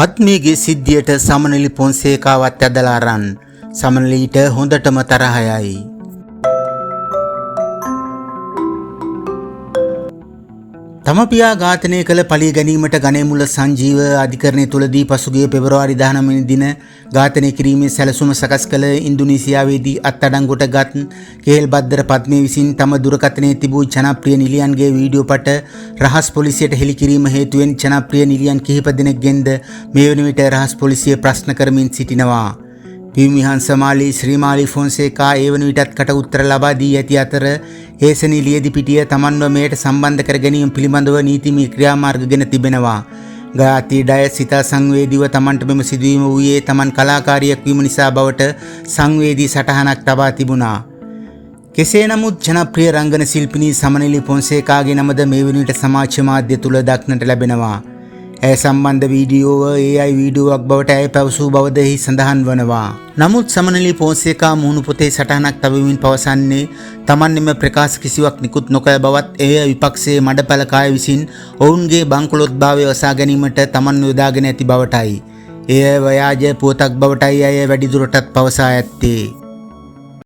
පත්මීගේ සිද්ධියට සමනලි පොන්සේකාවත් ඇදලා අරන් සමනලීට හොඳටම තරහයයි. තම පියා ඝාතනය කළ පලිය ගැනීමට ගණේමුල්ල සංජීව අධිකරණය තුලදී පසුගිය පෙබරවාරි 19 වෙනි දින ඝාතනය කිරීමේ සැලසුම සකස් කළ ඉන්දුනීසියාවේදී අත්අඩංගුවට ගත් කේල් බද්දර පද්මේ විසින් තම දුරකථනයේ තිබූ ජනප්‍රිය නිලියන්ගේ වීඩියෝ පට රහස් පොලිසියට හෙළි කිරීම හේතුවෙන් ජනප්‍රිය නිලියන් කිහිප දෙනෙක්ගෙන්ද මේ වන විට රහස් පොලිසිය ප්‍රශ්න කරමින් සිටිනවා. පියුමිහන් සමාලි ශ්‍රීමාලි ෆොන්සේකා ඒ වන විටත් කට උත්තර ලබා දී ඇති අතර හේසනී ලියදිපිටිය තමන්ව මෙයට සම්බන්ධ කර ගැනීම පිළිබඳව නීතිමය ක්‍රියාමාර්ග ගෙන තිබෙනවා. ගාති ඩයස් සිතා සංවේදීව තමන්ට මෙම සිදුවීම වූයේ තමන් කලාකාරියක් වීම නිසා බවට සංවේදී සටහනක් තබා තිබුණා. කෙසේ නමුත් ජනප්‍රිය රංගන ශිල්පිනී සමනලි ෆොන්සේකාගේ නමද මේ වන විට සමාජ මාධ්‍ය තුල දක්නට ලැබෙනවා. ඇය සම්බන්ධ වීඩියෝව AI වීඩියෝවක් බවට ඇය පැවසූ බවද එහි සඳහන් වනවා. නමුත් සමනලි ෆොන්සේකා මුහුණු පොතේ සටහනක් තබමින් පවසන්නේ තමන් එම ප්‍රකාශ කිසිවක් නිකුත් නොකළ බවත් එය විපක්ෂයේ මඩපැල කාය විසින් ඔවුන්ගේ බංකොලොත්භාවය වසා ගැනීමට තමන් යොදාගෙන ඇති බවටයි. එය ව්‍යාජ පුවතක් බවටයි ඇය වැඩිදුරටත් පවසා ඇත්තේ.